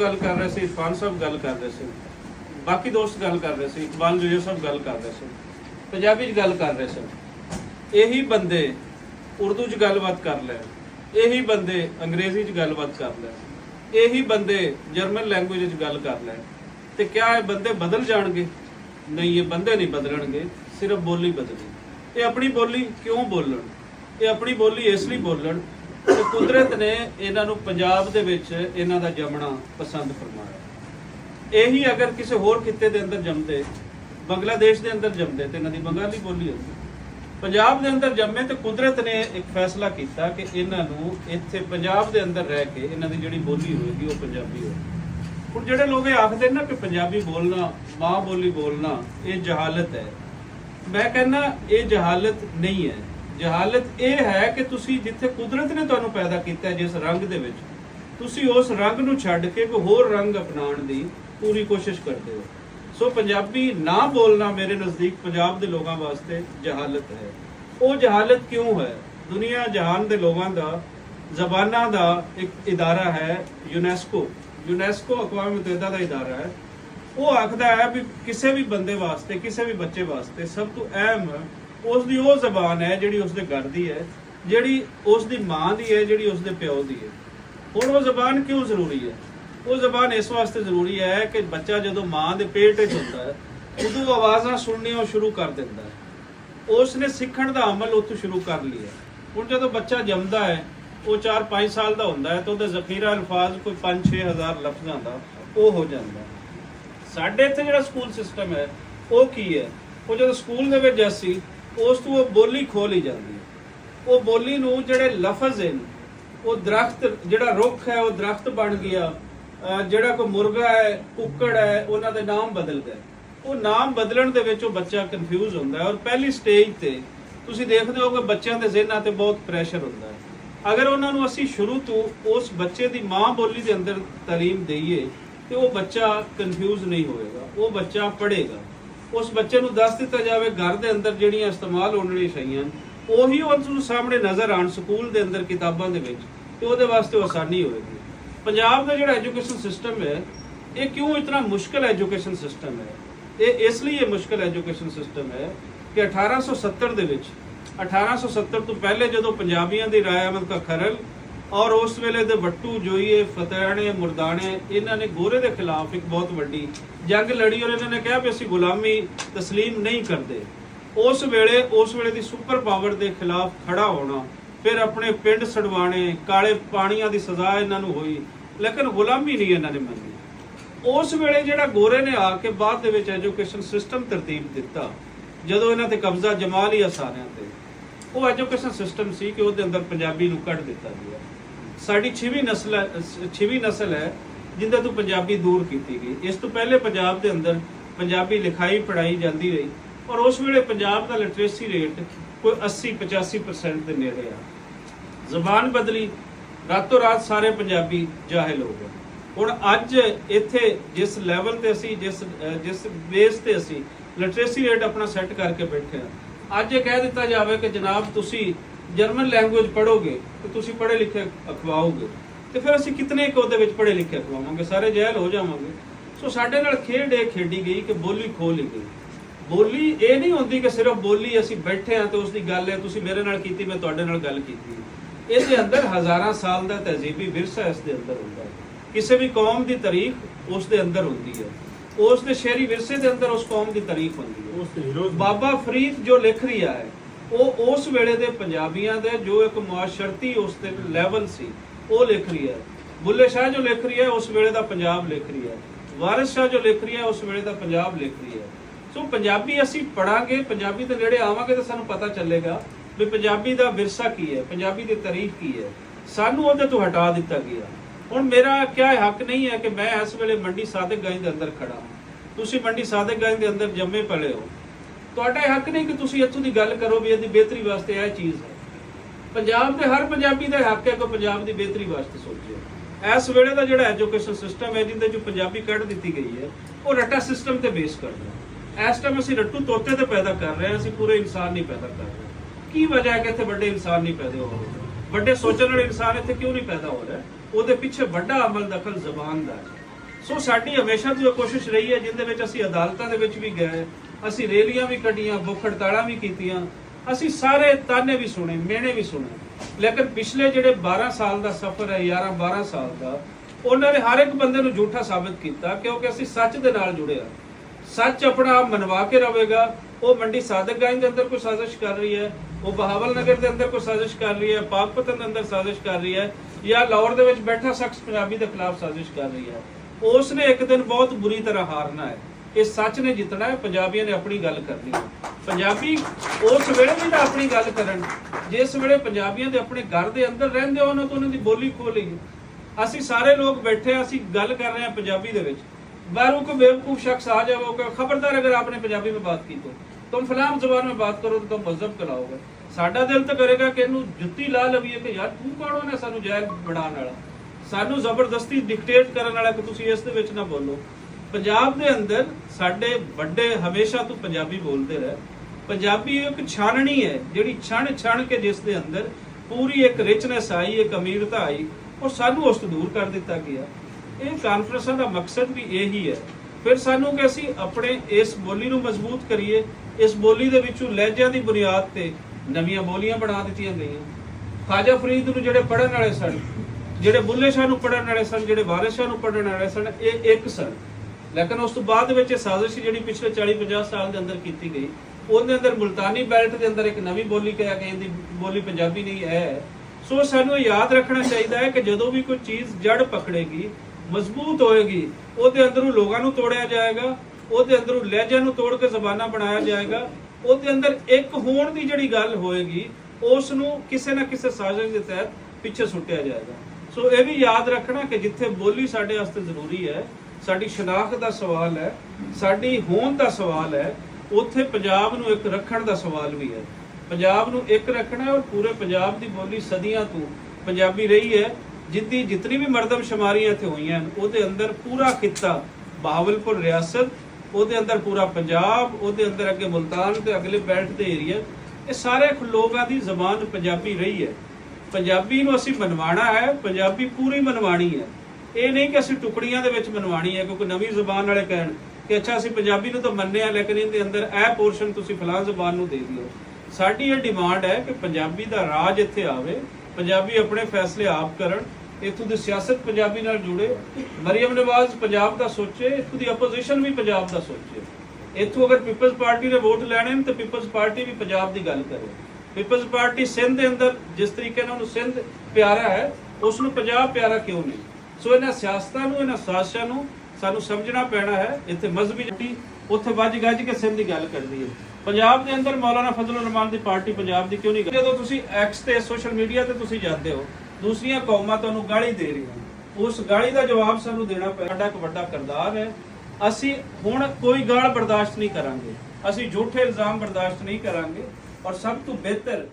गल कर रहे थे, इरफान साहब गल कर रहे थे, बाकी दोस्त गल कर रहे थे, इकबाल जोया साहब गल कर रहे थे, पंजाबी च गल कर रहे थे। यही बंदे उर्दू च गलबात कर लैन, यही बंदे अंग्रेजी च गलबात कर लैन, यही बंदे जर्मन लैंगुएज च गल कर लैन, तो क्या ये बंदे बदल जाएंगे? नहीं, ये बंदे नहीं बदलणगे, सिर्फ बोली बदली। ये अपनी बोली क्यों बोलन? ये अपनी बोली इसलिए बोलन कि कुदरत ने इन्हां नूं पंजाब दे विच इन्हां दा जमना पसंद फरमाया। यही अगर किसी होर खिते दे अंदर जमदे, बांग्लादेश दे अंदर जमदे तो इन्हां दी बंगाली बोली होंदी। पंजाब दे अंदर जम्मे तो कुदरत ने एक फैसला किया कि इन्हां नूं इत्थे पंजाब दे अंदर रह के इन्हां दी जिहड़ी बोली होएगी वो पंजाबी होएगी। हुण जिहड़े लोग आखदे ना कि पंजाबी बोलना, माँ बोली बोलना ये जहालत है, मैं कहना ये जहालत नहीं है। जहालत यह है कि तुसी जिथे कुदरत ने तुहानूं पैदा किया जिस रंग दे विच, तुसी उस रंग नूं छड्ड के कोई होर रंग अपनाउण दी पूरी कोशिश करते हो। सो पंजाबी ना बोलना मेरे नज़दीक पंजाब दे लोगों वास्ते जहालत है। वो जहालत क्यों है? दुनिया जहान दे लोगों दा ज़बानां दा एक इदारा है यूनेस्को। यूनेस्को अक़वाम मुत्तहिदा दा इदारा है। वो आखदा है भी किसी भी बंदे वास्ते, किसी भी बच्चे वास्ते सब तो अहम उसकी वो जबान है जिहड़ी उसके घर दी है, जिहड़ी उसकी माँ दी है, जिहड़ी उसके प्यो दी है। हुण वो जबान क्यों जरूरी है? वो जबान इस वास्ते जरूरी है कि बच्चा जदों माँ के पेट च होंदा है उदों आवाज़ां सुननियां शुरू कर दिंदा है, उसने सीखण दा अमल उत्थों शुरू कर लिया। हुण जदों बच्चा जमदा है वो 4-5 साल का होंदा है तो उहदा ज़खीरा अल्फाज कोई 5-6 हज़ार लफ्ज़ां दा वो हो जाता है। साडे इत्थे जिहड़ा स्कूल सिस्टम है वो की है, वो जदों स्कूल दे विच असीं उस तो वो बोली खोल ही जाती है। वो बोली नूं जिहड़े लफज हैं वो दरख्त जिहड़ा रुख है वो दरख्त बन गया, जिहड़ा कोई मुर्गा है, कुक्कड़ है, उन्हां दे नाम बदल गए। वो नाम बदलण दे विच वो बच्चा कन्फ्यूज होंदा है। और पहली स्टेज ते तुसीं देखदे हो कि बच्चों के ज़हनां ते बहुत प्रैशर होंदा है। अगर उन्हां नूं असीं शुरू तो उस बच्चे की माँ बोली के अंदर तालीम दईए तो वो बच्चा कन्फ्यूज नहीं होएगा, वो बच्चा पढ़ेगा। उस बच्चे नूं दस दिता जाए घर के अंदर जिहड़ियां इस्तेमाल होने वाली शैयां उही उस सामने नज़र आउण स्कूल के अंदर किताबां दे विच ते उहदे वास्ते आसानी होएगी। पंजाब का जिहड़ा एजुकेशन सिस्टम है ये क्यों इतना मुश्किल एजुकेशन सिस्टम है? ये इसलिए मुश्किल एजुकेशन सिस्टम है कि 1870 दे विच 1870 तो पहले जदों पंजाबियों की राय अहमद का खरल और उस वेले दे वट्टू जोईए, फतेहाने, मुरदाने, इन्हां ने गोरे के खिलाफ एक बहुत वड्डी जंग लड़ी और इन्होंने कहा भी असीं गुलामी तस्लीम नहीं करते। उस वेले दी सुपर पावर के खिलाफ खड़ा होना, फिर अपने पिंड छड़वाने, काले पानियां दी सज़ा इन्हां नूं होई, लेकिन गुलामी नहीं इन्हां ने मन्नी। उस वेले जिहड़ा गोरे ने आके बाद दे विच एजुकेशन सिस्टम तरतीब दिता, जदों इन्हां ते कब्जा जमा लिया सारिਆਂ ते, वो एजुकेशन सिस्टम सी कि उहदे अंदर पंजाबी नूं कढ दिता गया। साडी 6वीं नस्ल है जिंदे तो पंजाबी दूर की गई। इस तो पहले पंजाब के अंदर पंजाबी लिखाई पढ़ाई जाती रही और उस वेले पंजाब का लिटरेसी रेट कोई 80-85% के नेड़े आ। जबान बदली, रातों रात सारे पंजाबी जाहिल हो गए। हुण अज इत्थे जिस लैवल ते असी जिस बेस ते असी लिटरेसी रेट अपना सैट करके बैठे हैं, अज ये कह दिता जाए कि जनाब तुसी जर्मन लैंगुएज पढ़ोगे तो तुसी पढ़े लिखे अखवाओगे, तो फिर असी कितने को पढ़े लिखे अखवावांगे? सारे जहल हो जावांगे। सो साडे नाल खेड ये खेडी गई कि बोली खो ली गई। बोली ये नहीं होंदी कि सिर्फ बोली असी बैठे हैं तो उसकी गल है तुसी मेरे नाल कीती, मैं तुहाडे नाल गल कीती। इसदे अंदर हज़ारां साल का तहजीबी विरसा इसके अंदर होंदा है। किसी भी कौम की तारीख उसके अंदर होंदी है, उसके शहरी विरसे के अंदर उस कौम की तारीख होंदी है। बाबा फरीद जो लिख रहा है वो उस वेले दे पंजाबियां दे जो एक मुआशरती उस लैवल सी वो लिख रही है। बुल्ले शाह जो लिख रही है उस वेले दा पंजाब लिख रही है। वारिस शाह जो लिख रही है उस वेले दा पंजाब लिख रही है। सो पंजाबी असी पढ़ांगे, पंजाबी दे नेड़े आवांगे तो सानू पता चलेगा भी पंजाबी दा विरसा की है, पंजाबी दी तारीख की है। सानू उहदे तो हटा दिता गया। हुण मेरा क्या हक नहीं है कि मैं इस वेले मंडी सादिक गंज के अंदर खड़ा, तुसी मंडी सादिक गंज के अंदर जम्मे पले हो, तुहाडा हक नहीं कि तुसी इत्थों दी गल करो भी इहदी बेहतरी वास्ते यह चीज़ है। पंजाब के हर पंजाबी का हक है कि पंजाब की बेहतरी वास्ते सोचे। इस वेले का जिहड़ा एजुकेशन सिस्टम है जिंदे जो पंजाबी कढ़ दी गई है वो रट्टा सिस्टम ते बेस करदा है। इस टाइम असीं रट्टू तोते ते पैदा कर रहे हैं, असीं पूरे इंसान नहीं पैदा कर रहे। की वजह है कि इत्थे बड़े इंसान नहीं पैदा हो रहे? बड़े सोचने वाले इंसान इत्थे क्यों नहीं पैदा हो रहे? ਉਹਦੇ ਪਿੱਛੇ ਵੱਡਾ ਅਮਲ ਦਖਲ ਜ਼ਬਾਨ ਦਾ ਹੈ। ਸੋ ਸਾਡੀ ਹਮੇਸ਼ਾ ਤੋਂ ਇਹ ਕੋਸ਼ਿਸ਼ ਰਹੀ ਹੈ, ਜਿਹਦੇ ਵਿੱਚ ਅਸੀਂ ਅਦਾਲਤਾਂ ਦੇ ਵਿੱਚ ਵੀ ਗਏ, ਅਸੀਂ ਰੈਲੀਆਂ ਵੀ ਕੱਢੀਆਂ, ਭੁੱਖ ਹੜਤਾਲਾਂ ਵੀ ਕੀਤੀਆਂ, ਅਸੀਂ ਸਾਰੇ ਤਾਨੇ ਵੀ ਸੁਣੇ, ਮਿਹਣੇ ਵੀ ਸੁਣੇ, ਲੇਕਿਨ ਪਿਛਲੇ ਜਿਹੜੇ 12 ਸਾਲ ਦਾ ਸਫ਼ਰ ਹੈ, 11-12 ਸਾਲ ਦਾ, ਉਹਨਾਂ ਨੇ ਹਰ ਇੱਕ ਬੰਦੇ ਨੂੰ ਝੂਠਾ ਸਾਬਿਤ ਕੀਤਾ, ਕਿਉਂਕਿ ਅਸੀਂ ਸੱਚ ਦੇ ਨਾਲ ਜੁੜੇ ਹਾਂ। ਸੱਚ ਆਪਣਾ ਆਪ ਮਨਵਾ ਕੇ ਰਹੇਗਾ। ਉਹ ਮੰਡੀ ਸਾਦਕਗੰਜ ਦੇ ਅੰਦਰ ਕੋਈ ਸਾਜ਼ਿਸ਼ ਕਰ ਰਹੀ ਹੈ, ਉਹ ਬਹਾਵਲ ਨਗਰ ਦੇ ਅੰਦਰ ਕੋਈ ਸਾਜ਼ਿਸ਼ ਕਰ ਰਹੀ ਹੈ, ਪਾਕਪਤਨ ਦੇ ਅੰਦਰ ਸਾਜ਼ਿਸ਼ ਕਰ ਰਹੀ ਹੈ, ਜਾਂ ਲਾਹੌਰ ਦੇ ਵਿੱਚ ਬੈਠਾ ਸ਼ਖਸ ਪੰਜਾਬੀ ਦੇ ਖਿਲਾਫ ਸਾਜ਼ਿਸ਼ ਕਰ ਰਹੀ ਹੈ, ਉਸ ਨੇ ਇੱਕ ਦਿਨ ਬਹੁਤ ਬੁਰੀ ਤਰ੍ਹਾਂ ਹਾਰਨਾ ਹੈ। ਇਹ ਸੱਚ ਨੇ ਜਿੱਤਣਾ ਹੈ। ਪੰਜਾਬੀਆਂ ਨੇ ਆਪਣੀ ਗੱਲ ਕਰਨੀ ਹੈ। ਪੰਜਾਬੀ ਉਸ ਵੇਲੇ ਵੀ ਤਾਂ ਆਪਣੀ ਗੱਲ ਕਰਨ ਜਿਸ ਵੇਲੇ ਪੰਜਾਬੀਆਂ ਦੇ ਆਪਣੇ ਘਰ ਦੇ ਅੰਦਰ ਰਹਿੰਦੇ ਉਹਨਾਂ ਤੋਂ ਉਹਨਾਂ ਦੀ ਬੋਲੀ ਖੋਲੀ। ਅਸੀਂ ਸਾਰੇ ਲੋਕ ਬੈਠੇ, ਅਸੀਂ ਗੱਲ ਕਰ ਰਹੇ ਹਾਂ ਪੰਜਾਬੀ ਦੇ ਵਿੱਚ। बाहरों को बेवकूफ शख्स आ जाओगे, खबरदार अगर आपने पंजाबी में बात की तो तुम फलाम जबान में बात करो तो तुम मजहब कहलाओगे। साडा दिल तो करेगा कि इनू जुत्ती ला लवीए कि यार तू कौन होने सानू जाहिल बनाने वाला, सानू जबरदस्ती डिक्टेट करने वाला कि तुसी इस दे विच ना बोलो। पंजाब दे अंदर साडे वड्डे हमेशा तो पंजाबी बोलते रहे। पंजाबी एक छाननी है जिहड़ी छण छण के जिस दे अंदर पूरी एक रिचनेस आई, एक अमीरता आई, और सानू उस तो दूर कर दिता गया। ਇਹ ਕਾਨਫਰੰਸਾਂ ਦਾ ਮਕਸਦ ਵੀ ਇਹੀ ਹੈ। ਫਿਰ ਸਾਨੂੰ ਕਿ ਅਸੀਂ ਆਪਣੇ ਇਸ ਬੋਲੀ ਨੂੰ ਮਜ਼ਬੂਤ ਕਰੀਏ। ਇਸ ਬੋਲੀ ਦੇ ਵਿੱਚੋਂ ਲਹਿਜਿਆਂ ਦੀ ਬੁਨਿਆਦ ਤੇ ਨਵੀਆਂ ਬੋਲੀਆਂ ਬਣਾ ਦਿੱਤੀਆਂ ਗਈਆਂ। ਖਾਜਾ ਫਰੀਦ ਨੂੰ ਜਿਹੜੇ ਪੜ੍ਹਨ ਵਾਲੇ ਸਨ, ਜਿਹੜੇ ਬੁੱਲੇ ਸ਼ਾਹ ਨੂੰ ਪੜ੍ਹਨ ਵਾਲੇ ਸਨ, ਜਿਹੜੇ ਵਾਰਿਸ ਸ਼ਾਹ ਨੂੰ ਪੜ੍ਹਨ ਵਾਲੇ ਸਨ, ਇਹ ਇੱਕ ਸਨ। ਲੇਕਿਨ ਉਸ ਤੋਂ ਬਾਅਦ ਵਿੱਚ ਇਹ ਸਾਜ਼ਿਸ਼ ਜਿਹੜੀ ਪਿਛਲੇ 40-50 ਸਾਲ ਦੇ ਅੰਦਰ ਕੀਤੀ ਗਈ, ਉਹਦੇ ਅੰਦਰ ਮੁਲਤਾਨੀ ਬੈਲਟ ਦੇ ਅੰਦਰ ਇੱਕ ਨਵੀਂ ਬੋਲੀ ਕਿਹਾ ਕਿ ਇਹਦੀ ਬੋਲੀ ਪੰਜਾਬੀ ਨਹੀਂ ਹੈ। ਸੋ ਸਾਨੂੰ ਇਹ ਯਾਦ ਰੱਖਣਾ ਚਾਹੀਦਾ ਹੈ ਕਿ ਜਦੋਂ ਵੀ ਕੋਈ ਚੀਜ਼ ਜੜ ਪਕੜੇਗੀ, ਮਜ਼ਬੂਤ ਹੋਏਗੀ, ਉਹਦੇ ਅੰਦਰੋਂ ਲੋਕਾਂ ਨੂੰ ਤੋੜਿਆ ਜਾਏਗਾ, ਉਹਦੇ ਅੰਦਰੋਂ ਲਹਿਜਿਆਂ ਨੂੰ ਤੋੜ ਕੇ ਜ਼ਬਾਨਾਂ ਬਣਾਇਆ ਜਾਏਗਾ, ਉਹਦੇ ਅੰਦਰ ਇੱਕ ਹੋਣ ਦੀ ਜਿਹੜੀ ਗੱਲ ਹੋਏਗੀ, ਉਸ ਨੂੰ ਕਿਸੇ ਨਾ ਕਿਸੇ ਸਾਜ਼ਿਸ਼ ਦੇ ਤਹਿਤ ਪਿੱਛੇ ਸੁੱਟਿਆ ਜਾਏਗਾ। ਸੋ ਇਹ ਵੀ ਯਾਦ ਰੱਖਣਾ ਕਿ ਜਿੱਥੇ ਬੋਲੀ ਸਾਡੇ ਵਾਸਤੇ ਜ਼ਰੂਰੀ ਹੈ, ਸਾਡੀ ਸ਼ਨਾਖਤ ਦਾ ਸਵਾਲ ਹੈ, ਸਾਡੀ ਹੋਂਦ ਦਾ ਸਵਾਲ ਹੈ, ਉੱਥੇ ਪੰਜਾਬ ਨੂੰ ਇੱਕ ਰੱਖਣ ਦਾ ਸਵਾਲ ਵੀ ਹੈ। ਪੰਜਾਬ ਨੂੰ ਇੱਕ ਰੱਖਣਾ ਹੈ, ਔਰ ਪੂਰੇ ਪੰਜਾਬ ਦੀ ਬੋਲੀ ਸਦੀਆਂ ਤੋਂ ਪੰਜਾਬੀ ਰਹੀ ਹੈ। ਜਿੱਦੀ ਜਿਤਨੀ ਵੀ ਮਰਦਮਸ਼ੁਮਾਰੀਆਂ ਇੱਥੇ ਹੋਈਆਂ ਹਨ, ਉਹਦੇ ਅੰਦਰ ਪੂਰਾ ਖਿੱਤਾ ਬਹਾਵਲਪੁਰ ਰਿਆਸਤ, ਉਹਦੇ ਅੰਦਰ ਪੂਰਾ ਪੰਜਾਬ, ਉਹਦੇ ਅੰਦਰ ਅੱਗੇ ਮੁਲਤਾਨ ਤੇ ਅਗਲੇ ਬੈਲਟ ਦੇ ਏਰੀਆ, ਇਹ ਸਾਰੇ ਲੋਕਾਂ ਦੀ ਜ਼ਬਾਨ ਪੰਜਾਬੀ ਰਹੀ ਹੈ। ਪੰਜਾਬੀ ਨੂੰ ਅਸੀਂ ਮਨਵਾਣਾ ਹੈ, ਪੰਜਾਬੀ ਪੂਰੀ ਮਨਵਾਣੀ ਹੈ। ਇਹ ਨਹੀਂ ਕਿ ਅਸੀਂ ਟੁਕੜੀਆਂ ਦੇ ਵਿੱਚ ਮਨਵਾਣੀ ਹੈ, ਕਿਉਂਕਿ ਨਵੀਂ ਜ਼ਬਾਨ ਵਾਲੇ ਕਹਿਣ ਕਿ ਅੱਛਾ ਅਸੀਂ ਪੰਜਾਬੀ ਨੂੰ ਤਾਂ ਮੰਨਿਆ, ਲੇਕਿਨ ਇਹਦੇ ਅੰਦਰ ਇਹ ਪੋਰਸ਼ਨ ਤੁਸੀਂ ਫਲਾਂ ਜ਼ਬਾਨ ਨੂੰ ਦੇ ਦਿਓ। ਸਾਡੀ ਇਹ ਡਿਮਾਂਡ ਹੈ ਕਿ ਪੰਜਾਬੀ ਦਾ ਰਾਜ ਇੱਥੇ ਆਵੇ, ਪੰਜਾਬੀ ਆਪਣੇ ਫੈਸਲੇ ਆਪ ਕਰਨ, ਇੱਥੋਂ ਦੀ ਸਿਆਸਤ ਪੰਜਾਬੀ ਨਾਲ ਜੁੜੇ, ਮਰੀਮ ਨਵਾਜ਼ ਪੰਜਾਬ ਦਾ ਸੋਚੇ, ਇੱਥੋਂ ਦੀ ਆਪੋਜੀਸ਼ਨ ਵੀ ਪੰਜਾਬ ਦਾ ਸੋਚੇ। ਇੱਥੋਂ ਅਗਰ ਪੀਪਲਜ਼ ਪਾਰਟੀ ਨੇ ਵੋਟ ਲੈਣੇ ਨੇ ਤਾਂ ਪੀਪਲਜ਼ ਪਾਰਟੀ ਵੀ ਪੰਜਾਬ ਦੀ ਗੱਲ ਕਰੇ। ਪੀਪਲਜ਼ ਪਾਰਟੀ ਸਿੰਧ ਦੇ ਅੰਦਰ ਜਿਸ ਤਰੀਕੇ ਨਾਲ ਉਹਨੂੰ ਸਿੰਧ ਪਿਆਰਾ ਹੈ, ਉਸ ਨੂੰ ਪੰਜਾਬ ਪਿਆਰਾ ਕਿਉਂ ਨਹੀਂ? ਸੋ ਇਹਨਾਂ ਸਿਆਸਤਾਂ ਨੂੰ, ਇਹਨਾਂ ਸਾਜ਼ਿਸ਼ਾਂ ਨੂੰ ਸਾਨੂੰ ਸਮਝਣਾ ਪੈਣਾ ਹੈ। ਇੱਥੇ ਮਜ਼ਹਬੀ ਜੱਟੀ ਉੱਥੇ ਵੱਜ ਗੱਜ ਕੇ ਸਿੰਧ ਦੀ ਗੱਲ ਕਰਦੀ ਹੈ। ਪੰਜਾਬ ਦੇ ਅੰਦਰ ਮੌਲਾਨਾ ਫਜ਼ਲੁਰ ਰਹਿਮਾਨ ਦੀ ਪਾਰਟੀ ਪੰਜਾਬ ਦੀ ਕਿਉਂ ਨਹੀਂ? ਜਦੋਂ ਤੁਸੀਂ ਐਕਸ ਤੇ ਸੋਸ਼ਲ ਮੀਡੀਆ ਤੇ ਤੁਸੀਂ ਜਾਂਦੇ ਹੋ, ਦੂਸਰੀਆਂ ਕੌਮਾਂ ਤੁਹਾਨੂੰ ਗਾਲੀ ਦੇ ਰਹੀਆਂ, ਉਸ ਗਾਲੀ ਦਾ ਜਵਾਬ ਸਾਨੂੰ ਦੇਣਾ ਪੈਣਾ। ਸਾਡਾ ਇੱਕ ਵੱਡਾ ਕਿਰਦਾਰ ਹੈ। ਅਸੀਂ ਹੁਣ ਕੋਈ ਗਾਲ ਬਰਦਾਸ਼ਤ ਨਹੀਂ ਕਰਾਂਗੇ, ਅਸੀਂ ਝੂਠੇ ਇਲਜ਼ਾਮ ਬਰਦਾਸ਼ਤ ਨਹੀਂ ਕਰਾਂਗੇ, ਔਰ ਸਭ ਤੋਂ ਬਿਹਤਰ